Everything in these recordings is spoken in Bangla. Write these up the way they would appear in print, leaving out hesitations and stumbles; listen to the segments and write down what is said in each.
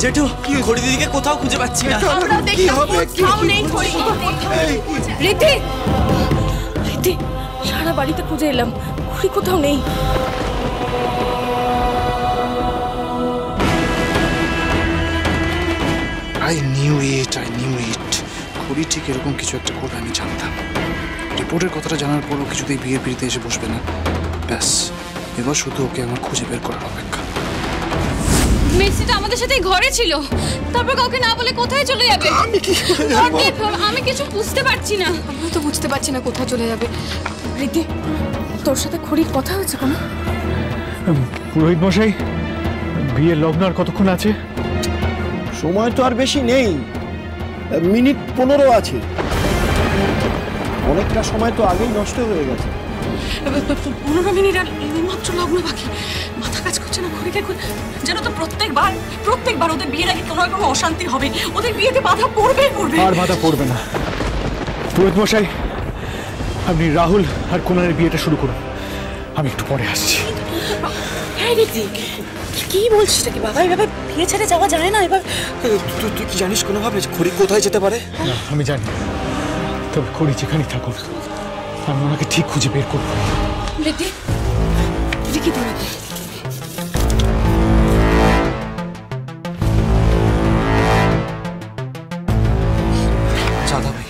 জেঠু ঘড়ি দিদিকে কোথাও খুঁজে পাচ্ছি না। কি হবে? রীতি রীতি সারা বাড়িতে খুঁজে এলাম, ঘড়ি কোথাও নেই। I knew it. ঘড়ি ঠিক এরকম কিছু একটা করবে আমি জানতাম। রিপোর্টের কথাটা জানার পরও কিছুতেই বিয়ের পিড়িতে এসে বসবে না। ব্যাস এবার শুধু ওকে আমার খুঁজে বের করার অপেক্ষা। মেসিটা আমাদের সাথেই ঘরে ছিল, তারপর কাউকে না বলে কোথায় চলে যাবে? আমি কিছু বুঝতে পারছি না। আমি তো বুঝতে পারছি না কোথায় চলে যাবে। রীতি, তোর সাথে ঘড়ির কথা হয়েছে কোনো? পুরোহিত মশাই, বিয়ের লগ্ন আর কতক্ষণ আছে? সময় তো আর বেশি নেই, মিনিট 15 আছে। অনেকটা সময় তো আগেই নষ্ট হয়ে গেছে। 15 মিনিট আর মাত্র লগ্ন বাকি। মাথা কাজ করছে না। ঘড়িকে যেন তো প্রত্যেকবার ওদের বিয়ের আগে কোনো রকম অশান্তি হবে, ওদের বিয়েতে বাধা পড়বে। আর বাধা পড়বে না। পুরোহিত মশাই, আপনি রাহুল আর কুনালের বিয়েটা শুরু করুন, আমি একটু পরে আসছি। কি বলছিস নাকি বাবা? এভাবে বিয়ে ছেড়ে যাওয়া যায় না। এবার তুই কি জানিস কোনোভাবে ঘড়ি কোথায় যেতে পারে? না, আমি জানি, তবে ঘড়ি যেখানেই থাকুন আমি ওনাকে ঠিক খুঁজে বের করবো। রীতি, কি দৌড়াতে? চাঁদা ভাই,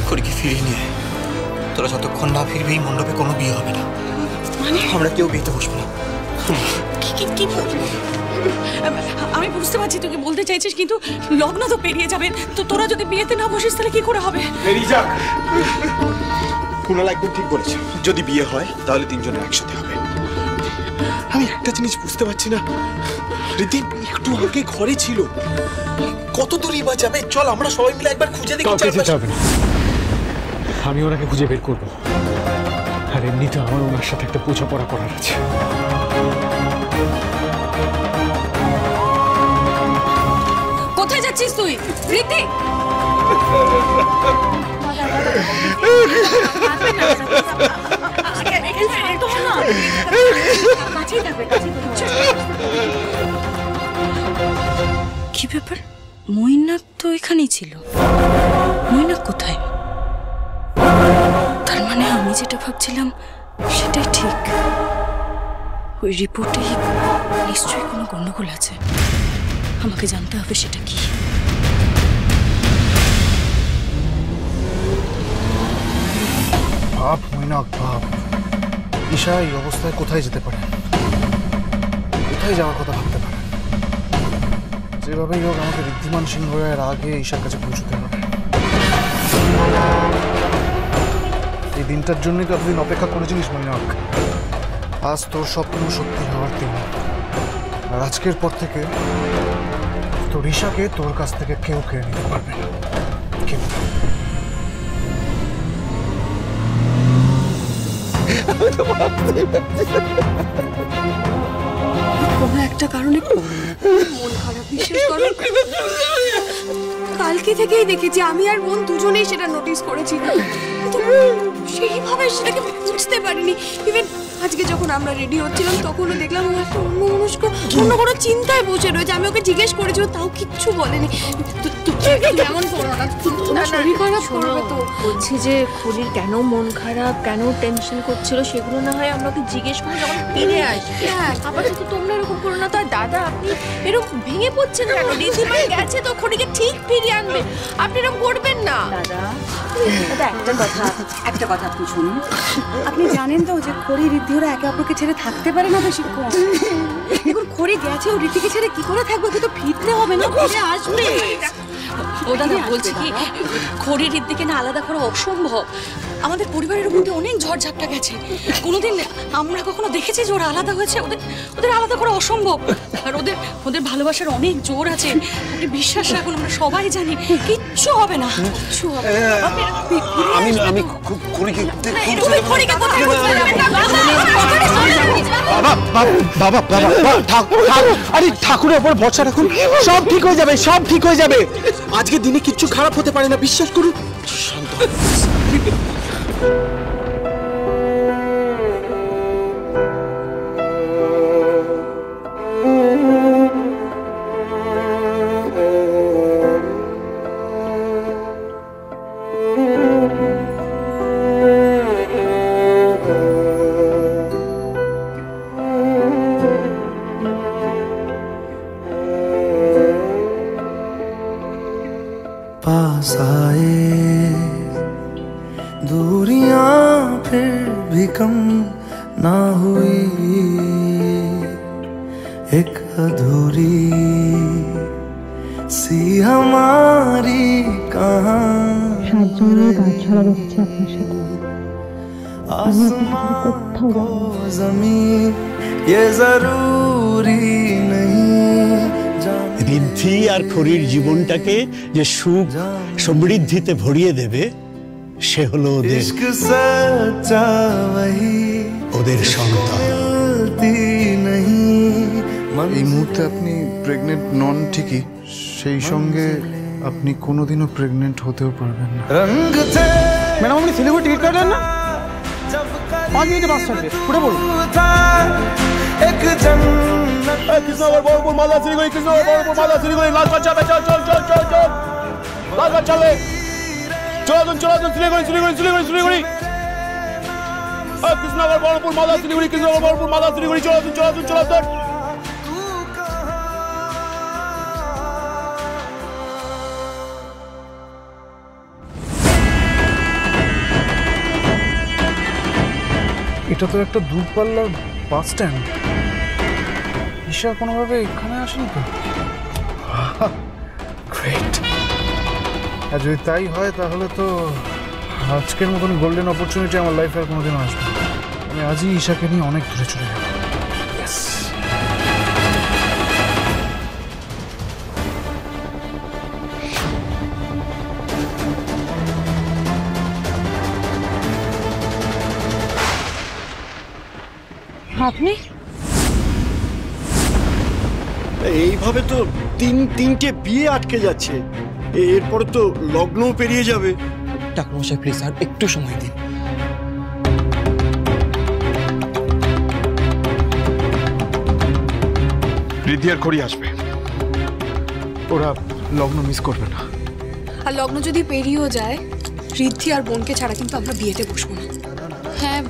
ঘড়িকে ফিরিয়ে নিয়ে তোরা যতক্ষণ না ফিরবি এই মণ্ডপে কোনো বিয়ে হবে না। আমরা কেউ বিয়েতে বসবো না। কি আমি বুঝতে পারছি তুই কি বলতে চাইছিস, কিন্তু লগ্ন তো পেরিয়ে যাবে। তো তোরা যদি বিয়েতে না বসিস তাহলে কি করে হবে? বেরিয়ে যাক। কুনাল একদম ঠিক বলেছে, যদি বিয়ে হয় তাহলে তিনজনে একসাথে হবে। আমি একটা জিনিস বুঝতে পারছি না, রীতি একটু আগে ঘরে ছিল, কত দূরই বা যাবে? চল আমরা সবাই মিলে একবার খুঁজে দেখি। যেতে হবে না, আমি ওনাকে খুঁজে বের করবো। আর এমনিতে আমার ওনার সাথে একটা বোঝাপড়া করার আছে। কোথায় যাচ্ছিস তুই রীতি? কি ব্যাপার? মৈনাক তো এখানেই ছিল। মৈনাক কোথায়? তার মানে আমি যেটা ভাবছিলাম সেটাই ঠিক। ওই রিপোর্টে নিশ্চয়ই কোনো গন্ডগোল আছে, আমাকে জানতে হবে সেটা কি। ভাব মৈনাক, ভাব ঈশা এই অবস্থায় কোথায় যেতে পারে, কোথায় যাওয়ার কথা ভাবতে পারে? যেভাবেই হোক আমাকে ঋদ্ধিমান সিংহ রায়ের আগে ঈশার কাছে পৌঁছতে হবে। এই দিনটার জন্যই তো এতদিন অপেক্ষা করেছিলিস মৈনাক। আজ তোর স্বপ্ন সত্যি হওয়ার দিন। আর আজকের পর থেকে তোর ঈশাকে তোর কাছ থেকে কেউ কেড়ে নিতে পারবে না, কেউ। কোনো একটা কারণে মন খারাপ, বিশ্বাস করো। কালকে থেকেই দেখেছি, আমি আর বোন দুজনেই সেটা নোটিস করেছি, সেইভাবে সেটাকে বুঝতে পারিনি। ইভেন আজকে যখন আমরা রেডি হচ্ছিলাম তখনও দেখলাম ও একটা অন্যমনস্ক অন্য কোনো চিন্তায় বসে রয়েছে। আমি ওকে জিজ্ঞেস করেছি, তাও কিচ্ছু বলেনি। এমন করো না, শরীর খারাপ করবে তো। বলছি যে খুলির কেন মন খারাপ, কেন টেনশন করছিল, সেগুলো না হয় আমরা ওকে জিজ্ঞেস করে যখন ফিরে আসবে। আপাতত তোমরা এরকম করো না। তো দাদা, আপনি এরকম ভেঙে পড়ছেন কেন? ঋদ্ধিমান গেছে তো খড়িকে ঠিক ফিরিয়ে আনবে, আপনি এরকম করবেন না। দাদা একটা কথা আপনি শুনুন। আপনি জানেন তো যে খড়ি ঋদ্ধি ওরা একে অপরকে ছেড়ে থাকতে পারে না বেশিক্ষণ। এখন খড়ি গেছে, ও ঋদ্ধিকে ছেড়ে কি করে থাকবে? ওকে তো ফিরতে হবে না, ফিরে আসবে। ও দাদা, বলছি কি, খড়ির ঋদ্ধিকে না আলাদা করা অসম্ভব। আমাদের পরিবারের মধ্যে অনেক ঝড়ঝাপটা গেছে, কোনোদিন আমরা কখনো দেখেছি যে ওরা আলাদা হয়েছে? ওদের আলাদা করা অসম্ভব। আর ওদের ভালোবাসার অনেক জোর আছে, আপনি বিশ্বাস রাখুন, আমরা সবাই জানি কিচ্ছু হবে না, কিচ্ছু হবে না। আমি খড়িকে আরে ঠাকুরের উপর ভরসা রাখুন, সব ঠিক হয়ে যাবে, সব ঠিক হয়ে যাবে। আজকের দিনে কিচ্ছু খারাপ হতে পারে না, বিশ্বাস করুন। শান্ত आए दूरियां फिर भी कम ना हुई एक अधूरी सी हमारी कहानी आसमां को जमीन ये जरूरी नहीं ঋদ্ধি আর খড়ির জীবনটাকে যে সুখ সমৃদ্ধিতে ভরিয়ে দেবে সে হলো इश्क सच्चा वही ওদের সন্তান। এই মুহূর্তে আপনি প্রেগনেন্ট নন ঠিকই, সেই সঙ্গে আপনি কোনোদিনও প্রেগনেন্ট হতেও পারবেন না। रंग थे ম্যাডাম আপনি শিলিগুড়ি টিকিট কাটলেন না? 5 মিনিটে বাস ছাড়বে, উঠে পড়ুন। एक जन्नत কৃষ্ণনগর বহরমপুর মালদা শিলিগুড়ি, কৃষ্ণনগর বহরমপুর মালদা শিলিগুড়ি, লালবাগ যাবে, চল চল চল চল চল, লালবাগ চলে, চলাচল চলাচল শিলিগুড়ি শিলিগুড়ি শিলিগুড়ি শিলিগুড়ি, কৃষ্ণনগর বহরমপুর মালদা শিলিগুড়ি, কৃষ্ণনগর বহরমপুর মালদা শিলিগুড়ি, চলাচল চলাচল চলাচল। এটা তো একটা দূরপাল্লার বাস স্ট্যান্ড। ঈশা কোনোভাবে এখানে আসেনি তো? গ্রেট। আর যদি তাই হয় তাহলে তো আজকের মতন গোল্ডেন অপরচুনিটি আমার লাইফে আর কোনোদিনও আসবে না। আমি আজই ঈশাকে নিয়ে অনেক দূরে চলে যাব। আপনি এইভাবে তো তিনটে বিয়ে আটকে যাচ্ছে, এরপরে তো লগ্নও পেরিয়ে যাবে। ঠাকুরমশাই প্লিজ আর একটু সময় দিন। ঋদ্ধি আর খড়ি আসবে, ওরা লগ্ন মিস করবে না। আর লগ্ন যদি পেরিয়েও যায়, ঋদ্ধি আর বোনকে ছাড়া কিন্তু আমরা বিয়েতে বসবো না। হ্যাঁ,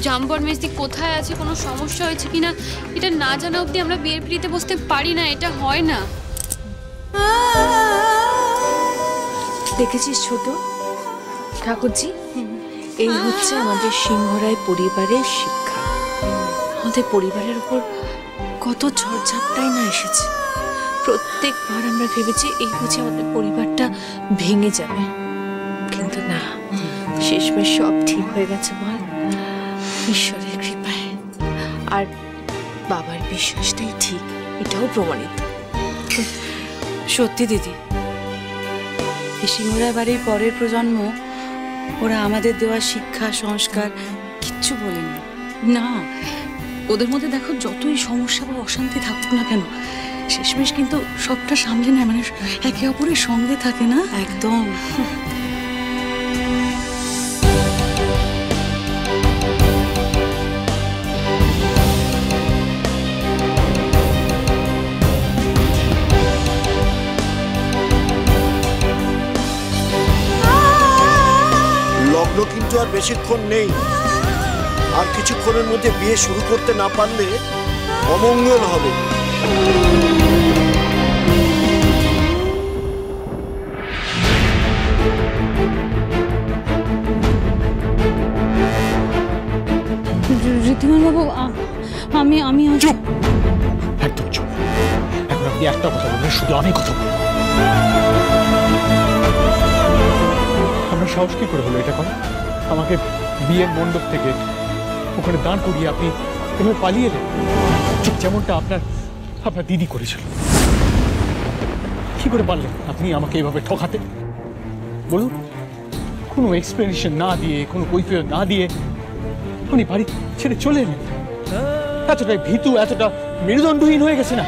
জাম্বর মেসদি কোথায় আছে, কোনো সমস্যা হয়েছে কিনা এটা না জানা অবধি আমরা বিয়ের পিড়িতে বসতে পারি না, এটা হয় না। দেখেছিস ছোট ঠাকুরজি, এই হচ্ছে আমাদের সিংহরায় পরিবারের শিক্ষা। আমাদের পরিবারের উপর কত ঝড়ঝাপটাই না এসেছে, প্রত্যেকবার আমরা ভেবেছি এই বুঝে আমাদের পরিবারটা ভেঙে যাবে, কিন্তু না, শেষমেশ সব ঠিক হয়ে গেছে বল, ঈশ্বরের কৃপায়। আর বাবার বিশ্বাসটাই ঠিক, এটাও প্রমাণিত। সত্যি দিদি, এই সিংহরায় বাড়ির পরের প্রজন্ম ওরা আমাদের দেওয়া শিক্ষা সংস্কার কিচ্ছু বলেনি। না, ওদের মধ্যে দেখো যতই সমস্যা বা অশান্তি থাকুক না কেন, শেষমেশ কিন্তু সবটা সামলে নেয়, মানে একে অপরের সঙ্গে থাকে না। একদম। লগ্ন কিন্তু আর বেশিক্ষণ নেই, আর কিছুক্ষণের মধ্যে বিয়ে শুরু করতে না পারলে অমঙ্গল হবে। ঋদ্ধিমান বাবু, আমি চুপ, একদম চুপ। এখন আপনি একটা কথা বলবেন, শুধু আমি কথা বলবো। আপনার সাহস কি করে হলো এটা করা? আমাকে বিয়ের মণ্ডপ থেকে ওখানে দাঁড় করিয়ে আপনি এভাবে পালিয়ে এলেন, ঠিক যেমনটা আপনার দিদি করেছিল। কি করে পারলেন আপনি আমাকে এভাবে ঠকাতে? বলুন, কোনো এক্সপ্লেনেশন না দিয়ে, কোনো কৈফিয়ত না দিয়ে আপনি বাড়ি ছেড়ে চলে এলেন। এতটাই ভীতু, এতটা মেরুদণ্ডহীন হয়ে গেছে না?